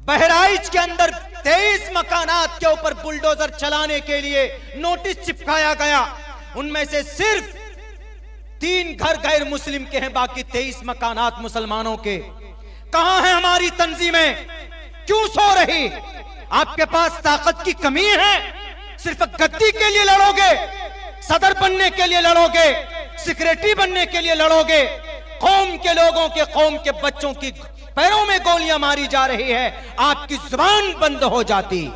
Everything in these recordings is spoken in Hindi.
बहराइच के अंदर 23 मकानात के ऊपर बुलडोजर चलाने के लिए नोटिस चिपकाया गया। उनमें से सिर्फ 3 घर गैर मुस्लिम के हैं, बाकी 23 मकानात मुसलमानों के। कहां है हमारी तंजीमें? क्यों सो रही? आपके पास ताकत की कमी है? सिर्फ गद्दी के लिए लड़ोगे, सदर बनने के लिए लड़ोगे, सेक्रेटरी बनने के लिए लड़ोगे। कौम के लोगों के, कौम के बच्चों की पैरों में गोलियां मारी जा रही है, आपकी जुबान बंद हो जाती।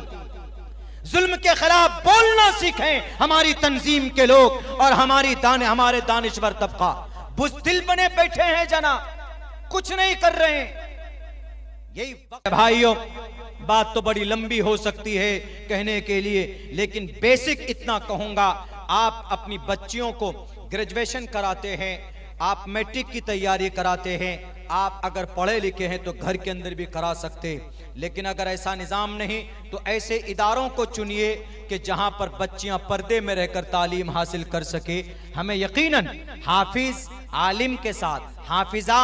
जुल्म के खिलाफ बोलना सीखें हमारी तंजीम के लोग और हमारे दानिश्वर तबका। बुज़दिल बने बैठे हैं जना, कुछ नहीं कर रहे हैं। यही भाइयों, बात तो बड़ी लंबी हो सकती है कहने के लिए, लेकिन बेसिक इतना कहूंगा। आप अपनी बच्चियों को ग्रेजुएशन कराते हैं, आप मैट्रिक की तैयारी कराते हैं, आप अगर पढ़े लिखे हैं तो घर के अंदर भी करा सकते। लेकिन अगर ऐसा निज़ाम नहीं तो ऐसे इदारों को चुनिए कि जहां पर बच्चियां पर्दे में रहकर तालीम हासिल कर सके। हमें यकीनन हाफिज आलिम के साथ, हाफिजा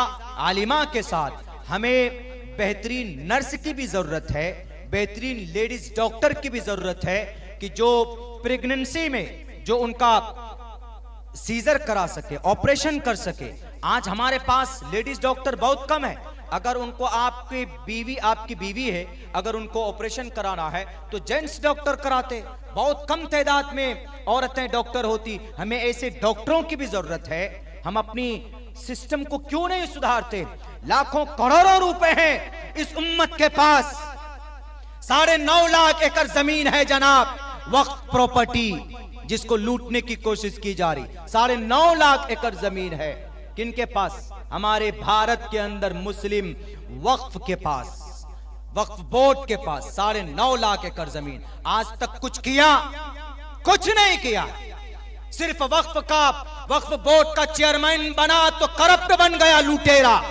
आलिमा के साथ हमें बेहतरीन नर्स की भी जरूरत है, बेहतरीन लेडीज डॉक्टर की भी जरूरत है कि जो प्रेगनेंसी में जो उनका सीजर करा सके, ऑपरेशन कर सके। आज हमारे पास लेडीज डॉक्टर बहुत कम है। अगर उनको आपकी बीवी है, अगर उनको ऑपरेशन कराना है तो जेंट्स डॉक्टर कराते। बहुत कम तादाद में औरतें डॉक्टर होती। हमें ऐसे डॉक्टरों की भी जरूरत है। हम अपनी सिस्टम को क्यों नहीं सुधारते? लाखों करोड़ों रुपए हैं इस उम्मत के पास। 9.5 लाख एकड़ जमीन है जनाब, वक्फ प्रॉपर्टी, जिसको लूटने की कोशिश की जा रही। 9.5 लाख एकड़ जमीन है किनके पास? हमारे भारत के अंदर मुस्लिम वक्फ के पास, वक्फ बोर्ड के पास 9.5 लाख एकड़ जमीन। आज तक कुछ किया? कुछ नहीं किया। सिर्फ वक्फ बोर्ड का चेयरमैन बना तो करप्ट बन गया, लुटेरा।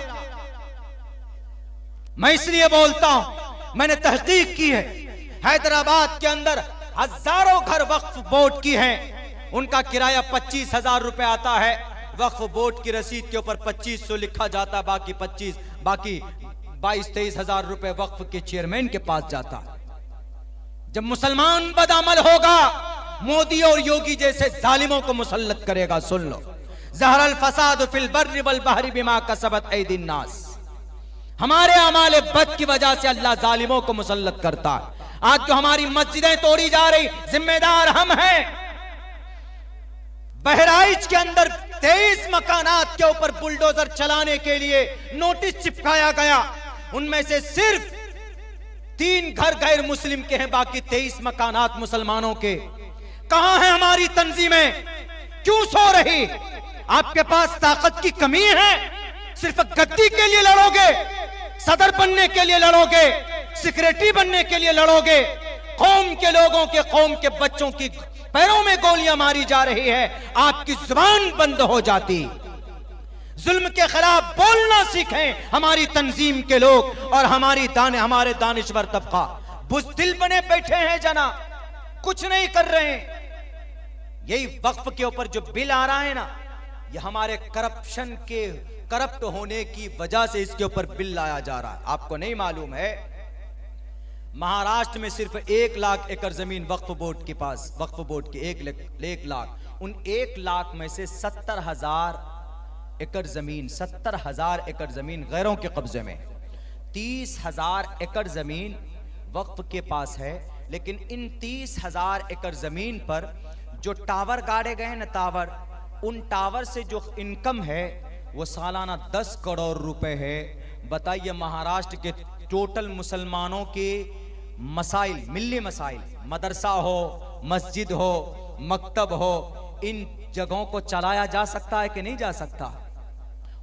मैं इसलिए बोलता हूं, मैंने तहकीक की है, हैदराबाद के अंदर हजारों घर वक्फ बोर्ड की हैं। उनका किराया 25,000 रुपए आता है। वक्फ बोर्ड की रसीद के ऊपर 2500 लिखा जाता, बाकी 22-23 हजार रुपए वक्फ के चेयरमैन के पास जाता। जब मुसलमान बदअमल होगा, मोदी और योगी जैसे जालिमों को मुसल्लत करेगा। सुन लो, ज़हरल फसाद फिल बर्रि वल बहरि बिमा कसबत ऐदिन नास। हमारे अमाले बद की वजह से अल्लाह जालिमों को मुसल्लत करता है। आज जो हमारी मस्जिदें तोड़ी जा रही, जिम्मेदार हम हैं। बहराइच के अंदर 23 मकानात के ऊपर बुलडोजर चलाने के लिए नोटिस चिपकाया गया। उनमें से सिर्फ 3 घर गैर मुस्लिम के हैं, बाकी 23 मकानात मुसलमानों के। कहां है हमारी तंजीमें? क्यों सो रही? आपके पास ताकत की कमी है? सिर्फ गद्दी के लिए लड़ोगे, सदर बनने के लिए लड़ोगे, सेक्रेटरी बनने के लिए लड़ोगे। कौम के लोगों के, कौम के बच्चों की पैरों में गोलियां मारी जा रही है, आपकी जुबान बंद हो जाती। जुल्म के खिलाफ बोलना सीखें हमारी तंजीम के लोग और हमारे दानिश्वर तबका। बुज़दिल बने बैठे हैं जना, कुछ नहीं कर रहे हैं। यही वक्फ के ऊपर जो बिल आ रहा है ना, ये हमारे करप्ट होने की वजह से इसके ऊपर बिल लाया जा रहा है। आपको नहीं मालूम है, महाराष्ट्र में सिर्फ 1 लाख एकड़ जमीन वक्फ बोर्ड के पास, वक्फ बोर्ड की 1 लाख, उन 1 लाख में से 70,000 एकड़ जमीन, 70,000 एकड़ जमीन गैरों के कब्जे में। 30,000 एकड़ जमीन वक्फ के पास है। लेकिन इन 30,000 एकड़ जमीन पर जो टावर गाड़े गए हैं ना, टावर, उन टावर से जो इनकम है वो सालाना 10 करोड़ रुपए है। बताइए, महाराष्ट्र के टोटल मुसलमानों के मसाइल, मिल्ली मसाइल, मदरसा हो, मस्जिद हो, मकतब हो, इन जगहों को चलाया जा सकता है कि नहीं जा सकता?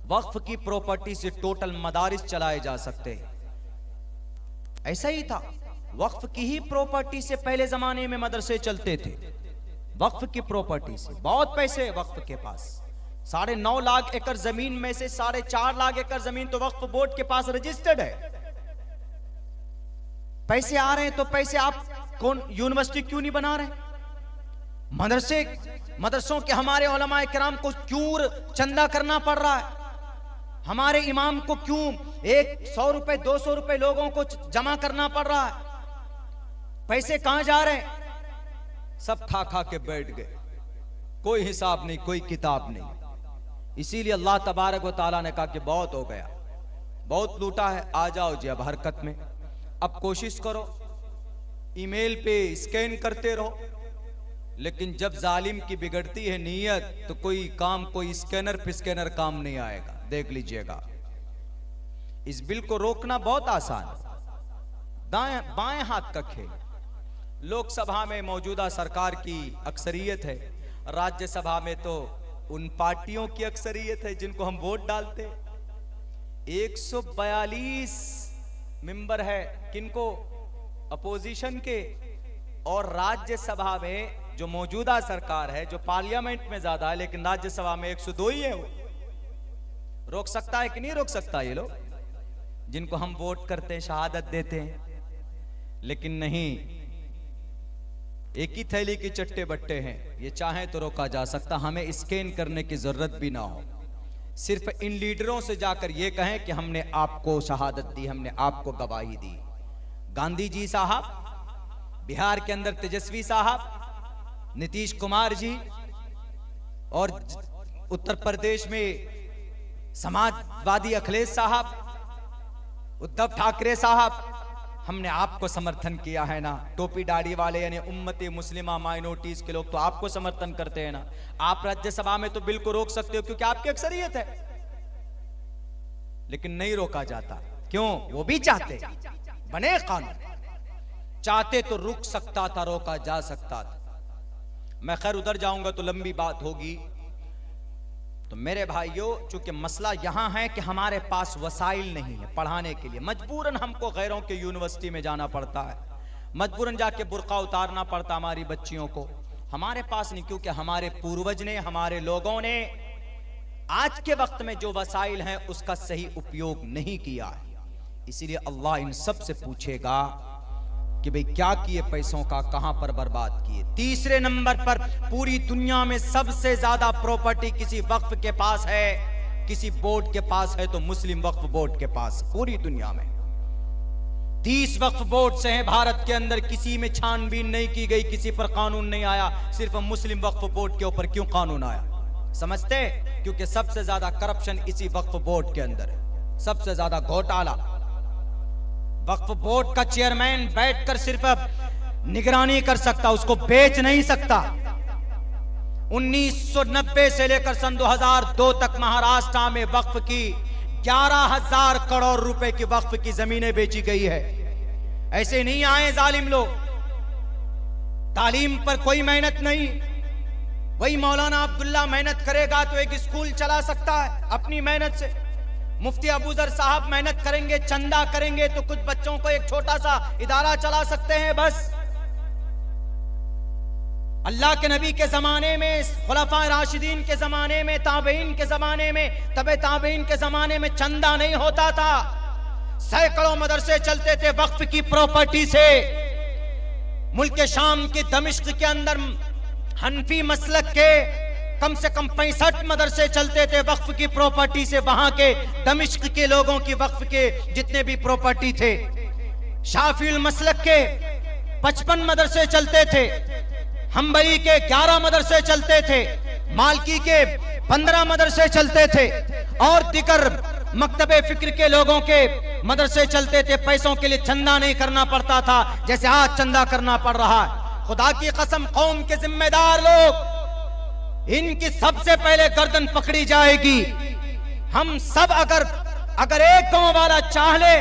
वक्फ की प्रॉपर्टी से टोटल मदारिस चलाए जा सकते। ऐसा ही था, वक्फ की ही प्रॉपर्टी से पहले जमाने में मदरसे चलते थे। वक्फ की प्रॉपर्टी से बहुत पैसे वक्फ के पास। 9.5 लाख एकड़ जमीन में से 4.5 लाख एकड़ जमीन तो वक्फ बोर्ड के पास रजिस्टर्ड है। पैसे आ रहे हैं तो पैसे आप कौन यूनिवर्सिटी क्यों नहीं बना रहे? मदरसों के हमारे उलमाए किराम को क्यों चंदा करना पड़ रहा है? हमारे इमाम को क्यों 100 रुपए 200 रुपए लोगों को जमा करना पड़ रहा है? पैसे कहां जा रहे हैं? सब खा खा के बैठ गए, कोई हिसाब नहीं, कोई किताब नहीं। इसीलिए अल्लाह तबारक व तआला ने कहा कि बहुत हो गया, बहुत लूटा है, आ जाओ जी अब हरकत में। अब कोशिश करो, ईमेल पे स्कैन करते रहो, लेकिन जब जालिम की बिगड़ती है नीयत तो कोई काम, कोई स्कैनर फिस्कैनर काम नहीं आएगा। देख लीजिएगा, इस बिल को रोकना बहुत आसान है, दाएं बाएं हाथ का खेल। लोकसभा में मौजूदा सरकार की अक्सरियत है, राज्यसभा में तो उन पार्टियों की अक्सरियत है जिनको हम वोट डालते। 142 मेंबर है किनको? अपोजिशन के। और राज्यसभा में जो मौजूदा सरकार है, जो पार्लियामेंट में ज्यादा है, लेकिन राज्यसभा में 102 ही है। वो रोक सकता है कि नहीं रोक सकता? ये लोग जिनको हम वोट करते हैं, शहादत देते हैं, लेकिन नहीं, एक ही थैली की चट्टे बट्टे हैं। ये चाहे तो रोका जा सकता, हमें स्कैन करने की जरूरत भी ना हो। सिर्फ इन लीडरों से जाकर ये कहें कि हमने आपको शहादत दी, हमने आपको गवाही दी। गांधी जी साहब, बिहार के अंदर तेजस्वी साहब, नीतीश कुमार जी, और उत्तर प्रदेश में समाजवादी अखिलेश साहब, उद्धव ठाकरे साहब, हमने आपको समर्थन किया है ना। टोपी दाढ़ी वाले यानी उम्मती मुस्लिमा माइनॉरिटीज के लोग तो आपको समर्थन करते हैं ना। आप राज्यसभा में तो बिल को रोक सकते हो क्योंकि आपकी अक्सरियत है, लेकिन नहीं रोका जाता। क्यों? वो भी चाहते, बने कानून, चाहते तो रुक सकता था, रोका जा सकता था। मैं खैर उधर जाऊंगा तो लंबी बात होगी। तो मेरे भाइयों, चूंकि मसला यहां है कि हमारे पास वसाइल नहीं है पढ़ाने के लिए, मजबूरन हमको गैरों के यूनिवर्सिटी में जाना पड़ता है, मजबूरन जाके बुर्का उतारना पड़ता हमारी बच्चियों को। हमारे पास नहीं, क्योंकि हमारे पूर्वज ने, हमारे लोगों ने आज के वक्त में जो वसाइल हैं उसका सही उपयोग नहीं किया है। इसीलिए अल्लाह इन सब से पूछेगा कि भाई क्या किए पैसों का, कहां पर बर्बाद किए। तीसरे नंबर पर पूरी दुनिया में सबसे ज्यादा प्रॉपर्टी किसी वक्फ के पास है, किसी बोर्ड के पास है, तो मुस्लिम वक्फ बोर्ड के पास। पूरी दुनिया में 30 वक्फ बोर्ड से हैं भारत के अंदर, किसी में छानबीन नहीं की गई, किसी पर कानून नहीं आया, सिर्फ मुस्लिम वक्फ बोर्ड के ऊपर क्यों कानून आया? समझते? क्योंकि सबसे ज्यादा करप्शन इसी वक्फ बोर्ड के अंदर है, सबसे ज्यादा घोटाला। वक्फ बोर्ड का चेयरमैन बैठकर सिर्फ निगरानी कर सकता, उसको बेच नहीं सकता। 1990 से लेकर सन 2002 तक महाराष्ट्र में वक्फ की 11,000 करोड़ रुपए की वक्फ की जमीनें बेची गई है। ऐसे नहीं आए जालिम लोग। तालीम पर कोई मेहनत नहीं, वही मौलाना अब्दुल्ला मेहनत करेगा तो एक स्कूल चला सकता है अपनी मेहनत से। मुफ्ती अबूजर साहब मेहनत करेंगे, चंदा करेंगे तो कुछ बच्चों को एक छोटा सा इदारा चला सकते हैं बस। अल्लाह के नबी के जमाने में, खुलफा राशिदीन के जमाने में, ताबईन के जमाने में, तबे ताबईन के जमाने में चंदा नहीं होता था। सैकड़ों मदरसे चलते थे वक्फ की प्रॉपर्टी से। मुल्क शाम के दमिश्क के अंदर हनफी मसलक के कम से कम 65 मदरसे चलते थे वक्फ की प्रॉपर्टी से। वहां के दमिश्क के लोगों की वक्फ के जितने भी प्रॉपर्टी थे। शाफिल मसलक के 55 मदरसे चलते थे, हम्बली के 11 मदरसे चलते थे, मालकी के 15 मदरसे चलते थे, और दिगर मकतबे फिक्र के लोगों के मदरसे चलते थे। पैसों के लिए चंदा नहीं करना पड़ता था जैसे आज चंदा करना पड़ रहा है। खुदा की कसम, कौम के जिम्मेदार लोग, इनकी सबसे पहले गर्दन पकड़ी जाएगी। हम सब अगर एक गांव वाला चाह ले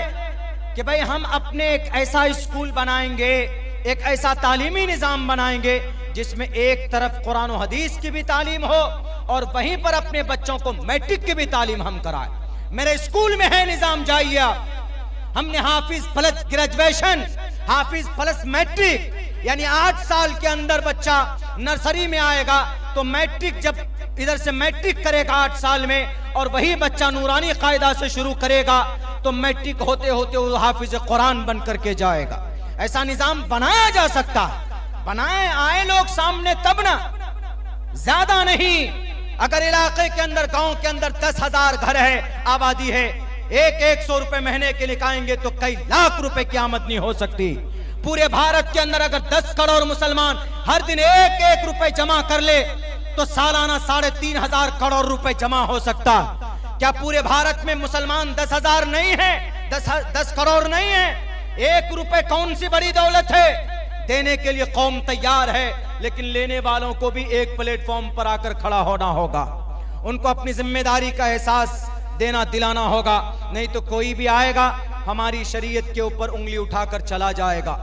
कि भाई हम अपने एक ऐसा स्कूल बनाएंगे, एक ऐसा तालीमी निजाम बनाएंगे जिसमें एक तरफ कुरान और हदीस की भी तालीम हो और वहीं पर अपने बच्चों को मैट्रिक की भी तालीम हम कराएं। मेरे स्कूल में है निजाम, जाइए आप। हमने हाफिज प्लस ग्रेजुएशन, हाफिज प्लस मैट्रिक, यानी 8 साल के अंदर बच्चा नर्सरी में आएगा तो मैट्रिक, जब इधर से मैट्रिक करेगा 8 साल में, और वही बच्चा नूरानी कायदा से शुरू करेगा तो मैट्रिक होते होते वो हाफिज कुरान बन करके जाएगा। ऐसा निजाम बनाया जा सकता है। बनाए आए लोग सामने तब ना, ज्यादा नहीं। अगर इलाके के अंदर, गांव के अंदर 10,000 घर है, आबादी है, एक 100 रुपए महीने के लिखाएंगे तो कई लाख रुपए की आमदनी हो सकती। पूरे भारत के अंदर अगर 10 करोड़ मुसलमान हर दिन एक रुपए जमा कर ले तो सालाना 3,500 करोड़ रुपए जमा हो सकता। क्या पूरे भारत में मुसलमान 10,000 नहीं है, 10 करोड़ नहीं है? 1 रुपए कौन सी बड़ी दौलत है? देने के लिए कौम तैयार है, लेकिन लेने वालों को भी एक प्लेटफॉर्म पर आकर खड़ा होना होगा। उनको अपनी जिम्मेदारी का एहसास देना दिलाना होगा, नहीं तो कोई भी आएगा हमारी शरीयत के ऊपर उंगली उठाकर चला जाएगा।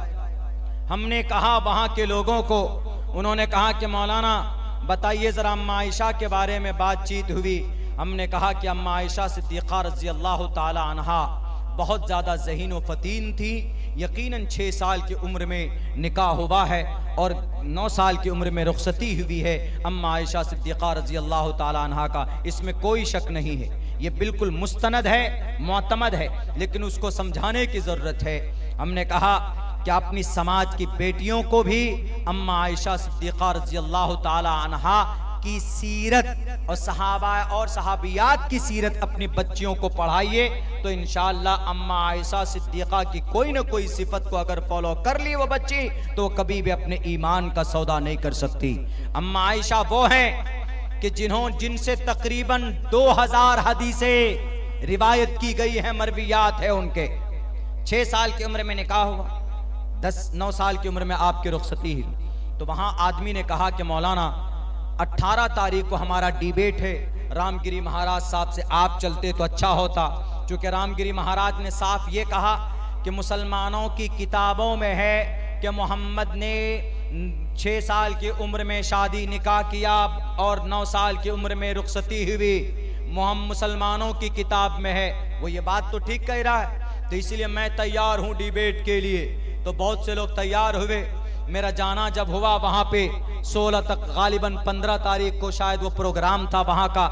हमने कहा वहां के लोगों को, उन्होंने कहा कि मौलाना बताइए जरा, अम्मा आयशा के बारे में बातचीत हुई। हमने कहा कि अम्मा आयशा सिद्दीक़ा रज़ी अल्लाह ताला अन्हा बहुत ज़्यादा ज़हीन व फ़तीन थी। यकीनन 6 साल की उम्र में निकाह हुआ है और 9 साल की उम्र में रुखसती हुई है अम्मा आयशा सिद्दीक़ा रज़ी अल्लाह ताला अन्हा का, इसमें कोई शक नहीं है। ये बिल्कुल मुस्तनद है, मुअतमद है, लेकिन उसको समझाने की ज़रूरत है। हमने कहा कि अपनी समाज की बेटियों को भी अम्मा आयशा सिद्दीक़ा रज़ी अल्लाह ताला अन्हा की सीरत और सहाबा और सहाबियात की सीरत अपनी बच्चियों को पढ़ाइए, तो इंशाअल्लाह अम्मा आयशा सिद्दीक़ा की कोई ना कोई सिफत को अगर फॉलो कर ली वो बच्ची, तो कभी भी अपने ईमान का सौदा नहीं कर सकती। अम्मा आयशा वो हैं कि जिनसे तकरीबन 2000 हदीसें रिवायत की गई है, मरवियात है उनके। 6 साल की उम्र में निकाह हुआ, 9 साल की उम्र में आपकी रुखसती हुई। तो वहां आदमी ने कहा कि मौलाना 18 तारीख को हमारा डिबेट है, रामगिरी महाराज साहब से आप चलते तो अच्छा होता, क्योंकि रामगिरी महाराज ने साफ ये कहा कि मुसलमानों की किताबों में है कि मोहम्मद ने 6 साल की उम्र में शादी निकाह किया और 9 साल की उम्र में रुखसती हुई। मुसलमानों की किताब में है, वो ये बात तो ठीक कह रहा है, तो इसलिए मैं तैयार हूँ डिबेट के लिए। तो बहुत से लोग तैयार हुए। मेरा जाना जब हुआ वहाँ पे 16 तक, गालिबन 15 तारीख को शायद वो प्रोग्राम था वहाँ का,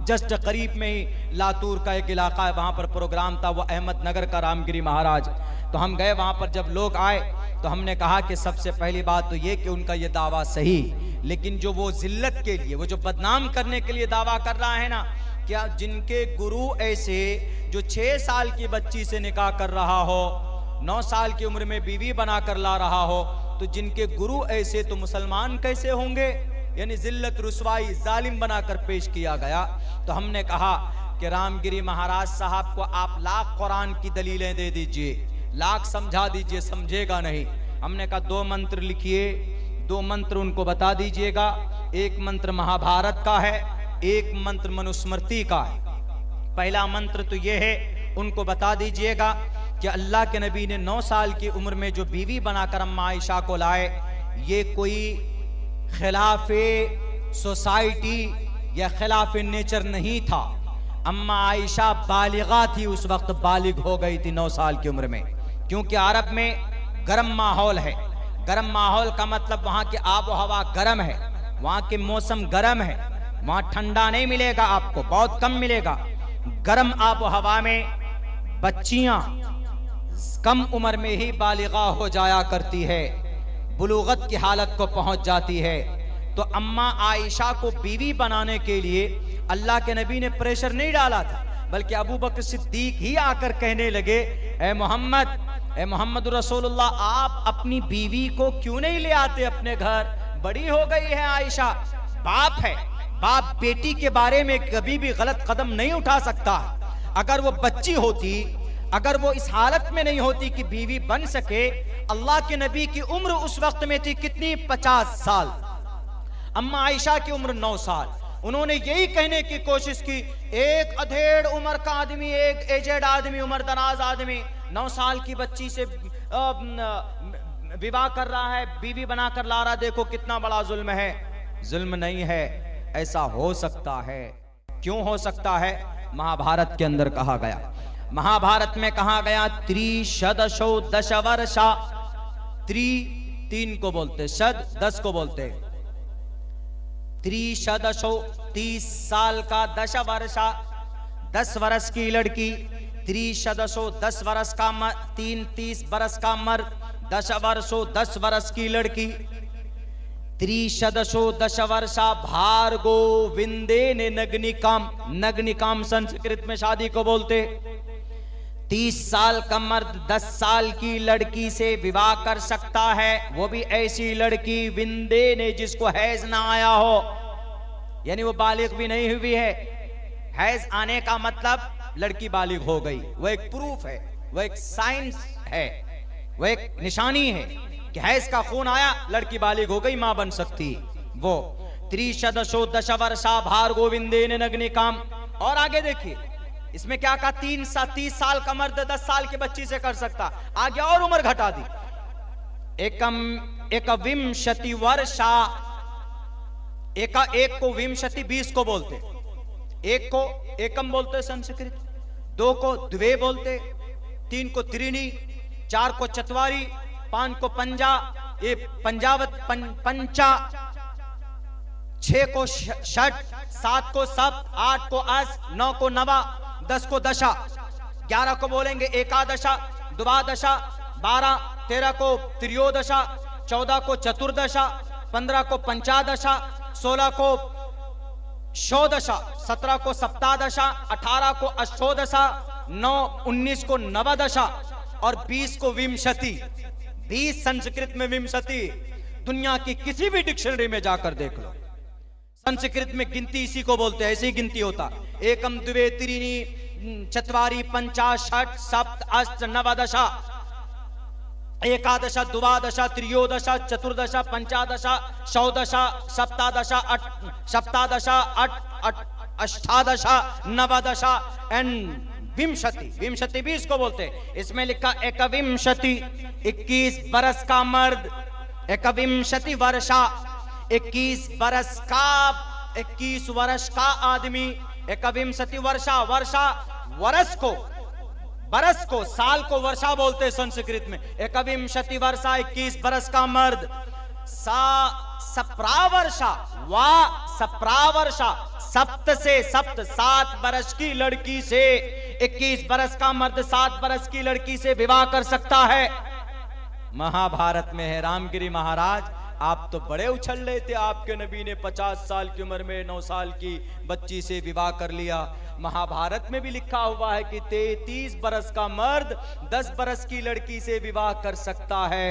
जस्ट करीब में ही लातूर का एक इलाका है, वहाँ पर प्रोग्राम था, वो अहमदनगर का रामगिरी महाराज। तो हम गए वहाँ पर। जब लोग आए तो हमने कहा कि सबसे पहली बात तो ये कि उनका ये दावा सही, लेकिन जो वो जिल्लत के लिए, वो जो बदनाम करने के लिए दावा कर रहा है ना, क्या जिनके गुरु ऐसे जो 6 साल की बच्ची से निकाह कर रहा हो, 9 साल की उम्र में बीवी बनाकर ला रहा हो, तो जिनके गुरु ऐसे तो मुसलमान कैसे होंगे? यानी जिल्लत, रुसवाई, जालिम बनाकर पेश किया गया। तो हमने कहा कि रामगिरी महाराज साहब को आप लाख कुरान की दलीलें दे दीजिए, लाख समझा दीजिए, समझेगा नहीं। हमने कहा 2 मंत्र लिखिए, 2 मंत्र उनको बता दीजिएगा। एक मंत्र महाभारत का है, एक मंत्र मनुस्मृति का है। पहला मंत्र तो ये है, उनको बता दीजिएगा कि अल्लाह के नबी ने 9 साल की उम्र में जो बीवी बनाकर अम्मा आयशा को लाए, ये कोई खिलाफे सोसाइटी या खिलाफे नेचर नहीं था। अम्मा आयशा बालिगा थी, उस वक्त बालिग हो गई थी 9 साल की उम्र में, क्योंकि अरब में गर्म माहौल है। गर्म माहौल का मतलब वहाँ की आबो हवा गर्म है, वहाँ के मौसम गर्म है, वहाँ ठंडा नहीं मिलेगा आपको, बहुत कम मिलेगा। गर्म आबो हवा में बच्चियां कम उम्र में ही बालिगा हो जाया करती है, बुलूगत की हालत को पहुंच जाती है। तो अम्मा आयशा को बीवी बनाने के लिए अल्लाह के नबी ने प्रेशर नहीं डाला था, बल्कि अबू बकर सिद्दीक ही आकर कहने लगे, ए मोहम्मद रसूलुल्लाह, आप अपनी बीवी को क्यों नहीं ले आते अपने घर? बड़ी हो गई है आयशा, बाप है, बाप बेटी के बारे में कभी भी गलत कदम नहीं उठा सकता। अगर वो बच्ची होती, अगर वो इस हालत में नहीं होती कि बीवी बन सके, अल्लाह के नबी की उम्र उस वक्त में थी कितनी? 50 साल। अम्मा आयशा की उम्र 9 साल। उन्होंने यही कहने की कोशिश की, एक अधेड़ उम्र का आदमी, एक एजेड आदमी, उम्र दराज आदमी 9 साल की बच्ची से विवाह कर रहा है, बीवी बनाकर ला रहा, देखो कितना बड़ा जुल्म है। जुल्म नहीं है, ऐसा हो सकता है। क्यों हो सकता है? महाभारत के अंदर कहा गया, महाभारत में कहा गया, त्रिशदशो दशवर्षा, 3 को बोलते, शद 10 को बोलते, त्रिशदशो 30 साल का, दशवर्षा 10 वर्ष की लड़की, त्रिशदशो 10 वर्ष का मर्द, 30 वर्ष का मर्द, दशवर्षो 10 वर्ष की लड़की, त्रिशदशो दशवर्षा भार्गो विंदे ने नग्निकाम। नग्निकाम संस्कृत में शादी को बोलते। 30 साल का मर्द 10 साल की लड़की से विवाह कर सकता है, वो भी ऐसी लड़की विंदे ने जिसको हैज ना आया हो, यानी वो बालिग भी नहीं हुई है। हैज आने का मतलब लड़की बालिग हो गई, वो एक प्रूफ है, वो एक साइंस है, वो एक निशानी है कि हैज का खून आया, लड़की बालिग हो गई, मां बन सकती। वो त्रिशदशो दशवर्षा भार्गो विंदे ने नग्निकाम। और आगे देखिए इसमें क्या कहा, 30 साल का मर्द 10 साल की बच्ची से कर सकता। आगे और उम्र घटा दी, एकविंशति वर्षा। एक को विंशति 20 को बोलते, एक को एकम बोलते संस्कृत, 2 को द्वे बोलते, 3 को त्रिणी, 4 को चतवारी, 5 को पंजा, ये पंजावत पंचा, 6 को षट, 7 को सप्त, 8 को अस, 9 को नवा, 10 को दशा, 11 को बोलेंगे एकादशा, द्वादशा, 12, 13 को त्रियोदशा, 14 को चतुर्दशा, 15 को पंचादशा, 16 को षोडशा, 17 को सप्तादशा, 18 को अष्टोदशा, 19 को नवदशा और 20 को विंशति। 20 संस्कृत में विंशति, दुनिया की किसी भी डिक्शनरी में जाकर देख लो, संस्कृत में गिनती इसी को बोलते हैं, ऐसी गिनती होता। एकम द्वे त्रीणी चत्वारि पंचा षट सप्त अष्ट नवदशा, एकादशा द्वादशा त्रियोदशा चतुर्दशा पंचादशा षोडशा सप्तादशा अष्टादशा नवदशा एंड विंशति। विंशति 20 को बोलते हैं। इसमें लिखा एकविंशति 21 बरस का मर्द, एकविंशति वर्षा 21 बरस का, 21 वर्ष का आदमी, एकविंशति वर्षा, वर्षा वर्ष को, बरस को, साल को वर्षा बोलते हैं संस्कृत में। एकविंशति वर्षा 21 बरस का मर्द, सप्रावर्षा, वा सप्रावर्षा, सप्त से सप्त, 7 बरस की लड़की से 21 बरस का मर्द 7 बरस की लड़की से विवाह कर सकता है। महाभारत में है, रामगिरी महाराज आप तो बड़े उछल रहे थे, आपके नबी ने 50 साल की उम्र में 9 साल की बच्ची से विवाह कर लिया। महाभारत में भी लिखा हुआ है कि 33 बरस का मर्द 10 बरस की लड़की से विवाह कर सकता है,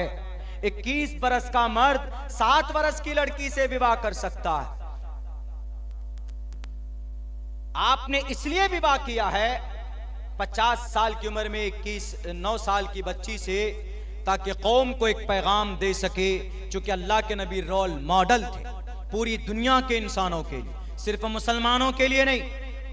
21 बरस का मर्द 7 बरस की लड़की से विवाह कर सकता है। आपने इसलिए विवाह किया है 50 साल की उम्र में 9 साल की बच्ची से, ताकि कौम को एक पैगाम दे सके, चूंकि अल्लाह के नबी रोल मॉडल थे पूरी दुनिया के इंसानों के लिए, सिर्फ मुसलमानों के लिए नहीं,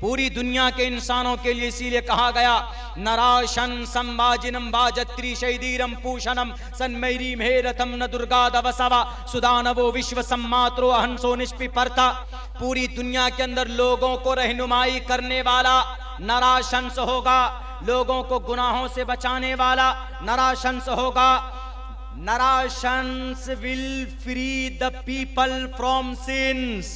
पूरी दुनिया के इंसानों के लिए। इसीलिए कहा गया नराशन संभाजिनम बाजत्री शैदीरम पूषणम सन्मैरी मेरथम न दुर्गा दवसवा सुदानवो विश्व सम्मात्रो अहंसो निष्पिपर्ता। पूरी दुनिया के अंदर लोगों को रहनुमाई करने वाला नराशंस होगा, लोगों को गुनाहों से बचाने वाला नराशंस होगा। Narashans will free the people from sins.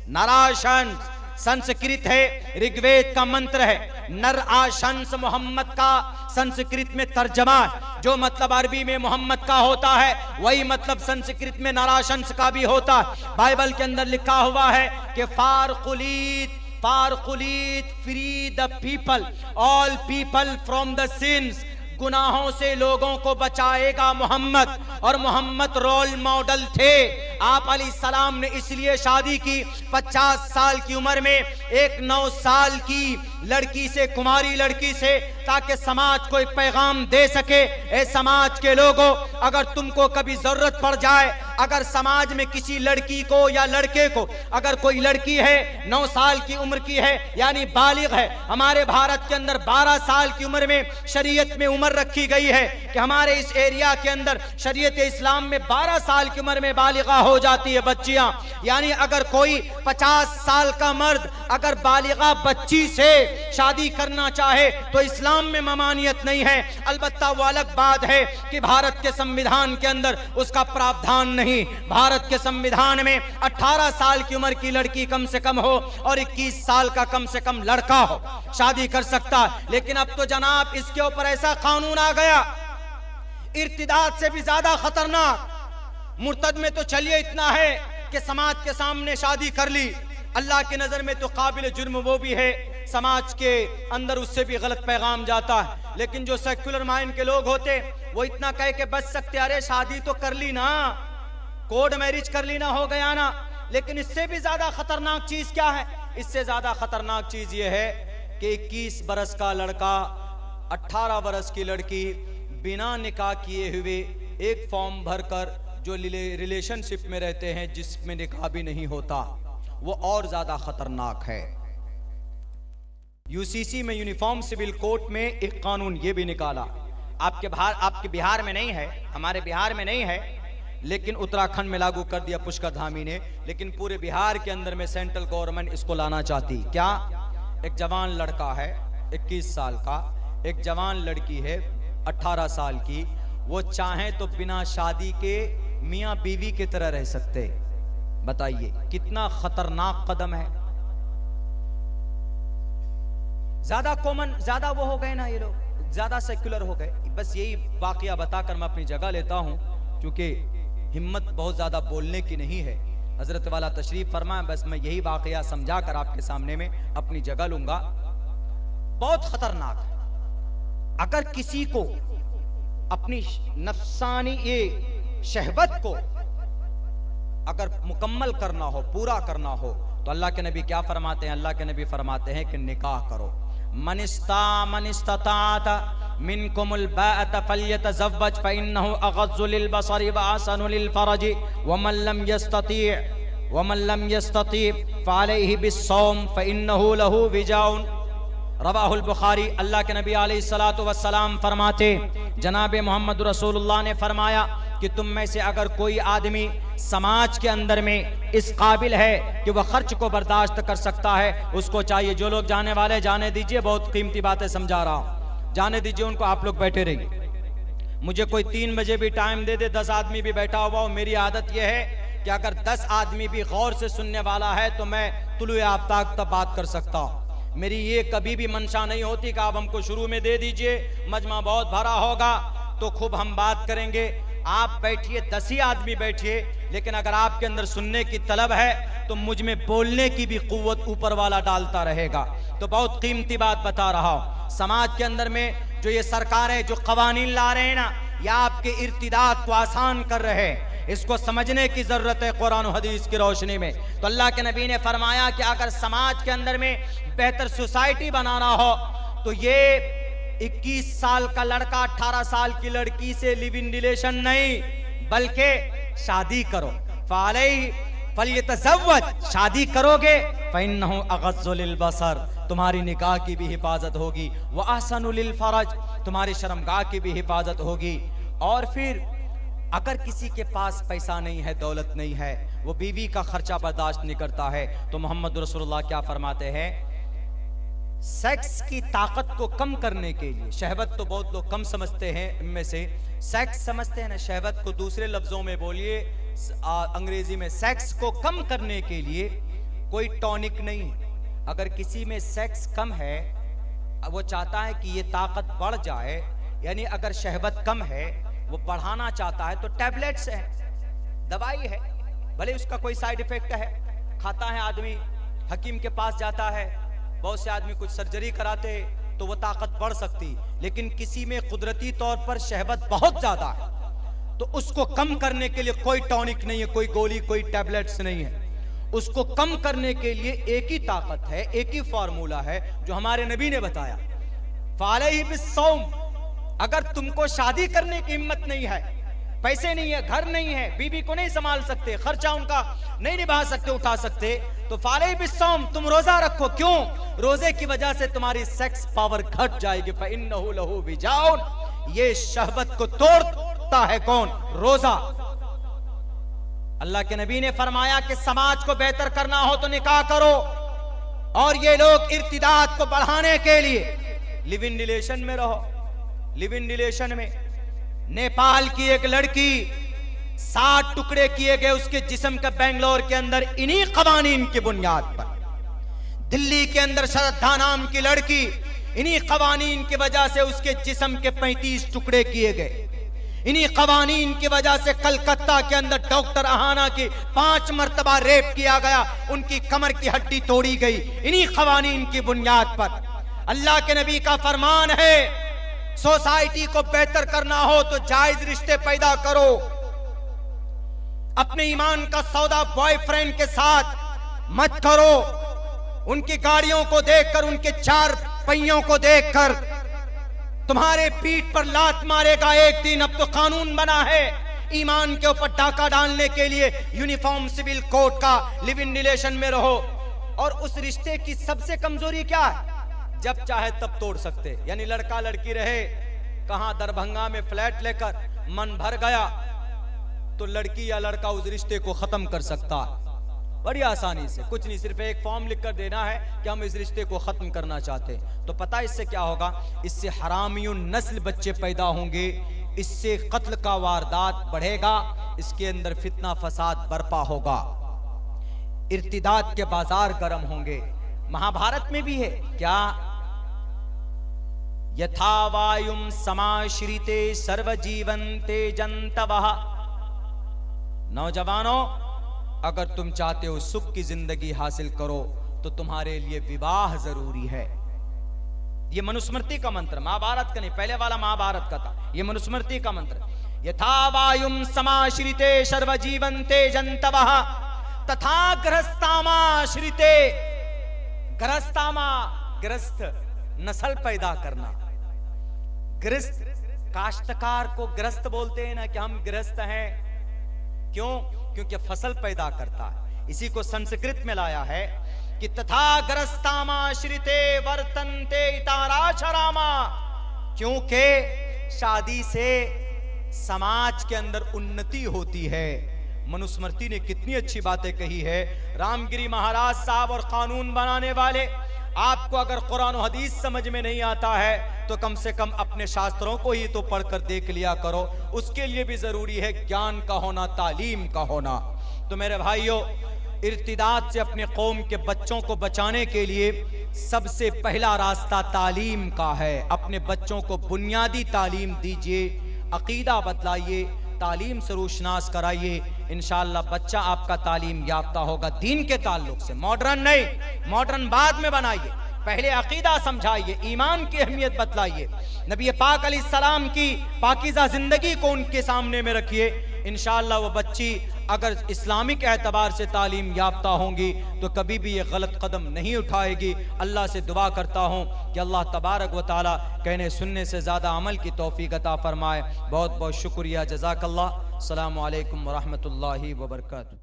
Narashans Sanskrit है, ऋग्वेद का मंत्र है। नर आशंस मोहम्मद का संस्कृत में तर्जमा, जो मतलब अरबी में मोहम्मद का होता है वही मतलब संस्कृत में नराशंस का भी होता है। बाइबल के अंदर लिखा हुआ है कि फारकुलीत free the people, all people from the sins. गुनाहों से लोगों को बचाएगा मोहम्मद, और मोहम्मद रोल मॉडल थे। आप अलैहिस्सलाम ने इसलिए शादी की 50 साल की उम्र में एक 9 साल की लड़की से, कुमारी लड़की से, ताकि समाज को एक पैगाम दे सके। ए समाज के लोगों, अगर तुमको कभी जरूरत पड़ जाए, अगर समाज में किसी लड़की को या लड़के को, अगर कोई लड़की है 9 साल की उम्र की है यानी बालिग है, हमारे भारत के अंदर 12 साल की उम्र में शरीयत में उम्र रखी गई है कि हमारे इस एरिया के अंदर शरीयत इस्लाम में 12 साल की उम्र में बालिगा हो जाती है बच्चियां। यानी अगर कोई 50 साल का मर्द अगर बालिगा बच्ची से शादी करना चाहे तो इस्लाम में ममानियत नहीं है। अलबत्ता वो अलग बात है कि भारत के संविधान के अंदर उसका प्रावधान नहीं। भारत के संविधान में 18 साल की उम्र की लड़की कम से कम हो और 21 साल का कम से कम लड़का हो, शादी कर सकता। लेकिन अब तो जनाब इसके ऊपर ऐसा कानून आ गया, इर्तिदाद से भी ज्यादा खतरनाक, मुर्तद में तो चलिए इतना है कि समाज के सामने शादी कर ली, अल्लाह की नजर में तो काबिल जुर्म वो भी है, समाज के अंदर उससे भी गलत पैगाम जाता है। लेकिन जो सेक्युलर माइंड के लोग होते वो इतना कह के बच सकते, अरे शादी तो कर ली ना, कोर्ट मैरिज कर ली ना, हो गया ना। लेकिन इससे भी ज्यादा खतरनाक चीज क्या है? इससे ज्यादा खतरनाक चीज ये है कि 21 बरस का लड़का, 18 बरस की लड़की बिना निकाह किए हुए एक फॉर्म भरकर जो रिलेशनशिप में रहते हैं जिसमें निकाह भी नहीं होता, वो और ज्यादा खतरनाक है। यूसीसी में यूनिफॉर्म सिविल कोड में एक कानून ये भी निकाला, आपके बिहार में नहीं है, हमारे बिहार में नहीं है, लेकिन उत्तराखंड में लागू कर दिया पुष्कर धामी ने। लेकिन पूरे बिहार के अंदर में सेंट्रल गवर्नमेंट इसको लाना चाहती। क्या? एक जवान लड़का है 21 साल का, एक जवान लड़की है 18 साल की, वो चाहे तो बिना शादी के मियां बीवी की तरह रह सकते। बताइए कितना खतरनाक कदम है। ज्यादा कॉमन, ज्यादा वो हो गए ना ये लोग, ज्यादा सेक्युलर हो गए। बस यही वाकया बताकर मैं अपनी जगह लेता हूं, क्योंकि हिम्मत बहुत ज्यादा बोलने की नहीं है। हजरत वाला तशरीफ फरमाए, बस मैं यही वाकया समझा कर आपके सामने में अपनी जगह लूंगा। बहुत खतरनाक है। अगर किसी को अपनी नफसानी ये शहवत को अगर मुकम्मल करना हो, पूरा करना हो, तो अल्लाह के नबी क्या फरमाते हैं? अल्लाह के नबी फरमाते हैं कि निकाह करो। मनिस्तात मिनकुमुल बाअत फल्यतज़व्वज फइन्नहु अग़ज़्ज़ु लिलबसरि व अहसनु लिलफ़रजि वमन लम यस्तति फ़अलैहि बिस्सौम फइन्नहु लहु विजाउन। रवाहुल बुखारी। अल्लाह के नबी अलैहिस्सलातु वस्सलाम फरमाते, जनाब मोहम्मद रसूलुल्लाह ने फरमाया कि तुम में से अगर कोई आदमी समाज के अंदर में इस काबिल है कि वह खर्च को बर्दाश्त कर सकता है, उसको चाहिए। जो लोग जाने वाले जाने दीजिए, बहुत कीमती बातें समझा रहा हूं, जाने दीजिए उनको, आप लोग बैठे रहिए। मुझे कोई 3 बजे भी टाइम दे दे, 10 आदमी भी बैठा हुआ हो, मेरी आदत यह है कि अगर 10 आदमी भी गौर से सुनने वाला है तो मैं तुलुए आफ्ताब तक बात कर सकता हूं। मेरी ये कभी भी मंशा नहीं होती कि आप हमको शुरू में दे दीजिए, मजमा बहुत भरा होगा तो खूब हम बात करेंगे। आप बैठिए, 10 ही आदमी बैठिए, लेकिन अगर आपके अंदर सुनने की तलब है तो मुझ में बोलने की भी कुव्वत ऊपर वाला डालता रहेगा। तो बहुत कीमती बात बता रहा हूं। समाज के अंदर में जो ये सरकारें जो कवानीन ला रहे हैं ना, या आपके इर्तिदाद को आसान कर रहे हैं, इसको समझने की जरूरत है कुरान और हदीस की रोशनी में। तो अल्लाह के नबी ने फरमाया कि अगर समाज के अंदर में बेहतर सोसाइटी बनाना हो तो ये 21 साल का लड़का 18 साल की लड़की से लिव इन रिलेशन नहीं, बल्कि शादी करो। फल्यतज़व्वज, शादी करोगे, फइन्नहु अग़ज़्ज़ु लिलबसर, तुम्हारी निकाह की भी हिफाजत होगी, व अहसनु लिलफ़रज, तुम्हारी शर्मगाह की भी हिफाजत होगी। और फिर अगर किसी के पास पैसा नहीं है, दौलत नहीं है, वो बीवी का खर्चा बर्दाश्त नहीं करता है, तो मोहम्मद रसूलुल्लाह क्या फरमाते हैं? सेक्स की ताकत को कम करने के लिए, शहवत तो बहुत लोग कम समझते हैं, इनमें से सेक्स समझते हैं ना, शहवत को दूसरे लफ्जों में बोलिए, अंग्रेजी में, सेक्स को कम करने के लिए कोई टॉनिक नहीं। अगर किसी में सेक्स कम है, वो चाहता है कि ये ताकत बढ़ जाए, यानी अगर शहवत कम है, वो बढ़ाना चाहता है, तो टैबलेट्स है, दवाई है, भले उसका कोई साइड इफेक्ट है, खाता है आदमी, हकीम के पास जाता है, बहुत से आदमी कुछ सर्जरी कराते तो वो ताकत बढ़ सकती। लेकिन किसी में कुदरती तौर पर शहवत बहुत ज्यादा है, तो उसको कम करने के लिए कोई टॉनिक नहीं है, कोई गोली, कोई टैबलेट्स नहीं है। उसको कम करने के लिए एक ही ताकत है, एक ही फार्मूला है जो हमारे नबी ने बताया, फ़अलैहि बिस्सौम। अगर तुमको शादी करने की हिम्मत नहीं है, पैसे नहीं है, घर नहीं है, बीवी को नहीं संभाल सकते, खर्चा उनका नहीं निभा सकते, उठा सकते, तो फ़अलैहि बिस्सौम, तुम रोजा रखो। क्यों? रोजे की वजह से तुम्हारी सेक्स पावर घट जाएगी। फ़इन्नहु लहु विजाउन, ये शहवत को तोड़ता है कौन? रोजा। अल्लाह के नबी ने फरमाया कि समाज को बेहतर करना हो तो निकाह करो, और ये लोग इर्तिदाद को बढ़ाने के लिए लिव इन रिलेशन में रहो। लिव इन रिलेशन में नेपाल की एक लड़की 60 टुकड़े किए गए उसके जिस्म के बेंगलोर के अंदर, इन्हीं कवानीन की बुनियाद पर। दिल्ली के अंदर श्रद्धा नाम की लड़की, इन्हीं कवानीन की वजह से उसके जिस्म के 35 टुकड़े किए गए। इन्हीं कवानीन की वजह से कलकत्ता के अंदर डॉक्टर अहाना की 5 मर्तबा रेप किया गया, उनकी कमर की हड्डी तोड़ी गई, इन्हीं कवानीन की बुनियाद पर। अल्लाह के नबी का फरमान है, सोसाइटी को बेहतर करना हो तो जायज रिश्ते पैदा करो। अपने ईमान का सौदा बॉयफ्रेंड के साथ मत करो। उनकी गाड़ियों को देखकर, उनके 4 पहियों को देखकर तुम्हारे पीठ पर लात मारेगा एक दिन। अब तो कानून बना है ईमान के ऊपर डाका डालने के लिए, यूनिफॉर्म सिविल कोड का, लिव इन रिलेशन में रहो। और उस रिश्ते की सबसे कमजोरी क्या है? जब चाहे तब तोड़ सकते, यानी लड़का लड़की रहे, कहां दरभंगा में फ्लैट लेकर मन भर गया तो लड़की या लड़का उस रिश्ते को खत्म कर सकता है बड़ी आसानी से। कुछ नहीं, सिर्फ एक फॉर्म लिखकर देना है कि हम इस रिश्ते को खत्म करना चाहते हैं। तो पता इससे क्या होगा? इससे हरामियों नस्ल बच्चे पैदा होंगे, इससे कत्ल का वारदात बढ़ेगा, इसके अंदर फितना फसाद बर्पा होगा, इर्तिदाद के बाजार गर्म होंगे। महाभारत में भी है क्या? यथा वायुम समाश्रिते सर्वजीवन्ते जंतवः। नौजवानों, अगर तुम चाहते हो सुख की जिंदगी हासिल करो तो तुम्हारे लिए विवाह जरूरी है। यह मनुस्मृति का मंत्र, महाभारत का नहीं, पहले वाला महाभारत का था, यह मनुस्मृति का मंत्र। यथा वायुम समाश्रिते सर्वजीवन्ते जंतवः तथा गृहस्थामाश्रिते। गृहस्थामा, गृहस्थ, नस्ल पैदा करना। गृहस्थ, काश्तकार को गृहस्थ बोलते हैं ना, कि हम गृहस्थ हैं। क्यों? क्योंकि फसल पैदा करता है। इसी को संस्कृत में लाया है कि तथा गृहस्थामाश्रिते वर्तन्ते इताराचरामा। क्योंकि शादी से समाज के अंदर उन्नति होती है। मनुस्मृति ने कितनी अच्छी बातें कही है। रामगिरी महाराज साहब और कानून बनाने वाले, आपको अगर कुरान और हदीस समझ में नहीं आता है तो कम से कम अपने शास्त्रों को ही तो पढ़कर देख लिया करो। उसके लिए भी जरूरी है ज्ञान का होना, तालीम का होना। तो मेरे भाइयों, इर्तिदाद से अपने कौम के बच्चों को बचाने के लिए सबसे पहला रास्ता तालीम का है। अपने बच्चों को बुनियादी तालीम दीजिए, अकीदा बतलाइए, तालीम से रोशनास कराइए। इंशाअल्लाह बच्चा आपका तालीम याफ्ता होगा दीन के ताल्लुक से। मॉडर्न नहीं, मॉडर्न बाद में बनाइए, पहले अकीदा समझाइए, ईमान की अहमियत बतलाइए, नबी पाक अलैहिस्सलाम की पाकीज़ा जिंदगी को उनके सामने में रखिए। इंशाअल्लाह वो बच्ची अगर इस्लामिक एतबार से तालीम याफ्ता होंगी तो कभी भी ये गलत कदम नहीं उठाएगी। अल्लाह से दुआ करता हूँ कि अल्लाह तबारक व ताला कहने सुनने से ज़्यादा अमल की तौफीक अता फरमाए। बहुत बहुत शुक्रिया, जज़ाकल्लाह। अस्सलामु अलैकुम व रहमतुल्लाहि व बरकातुहू।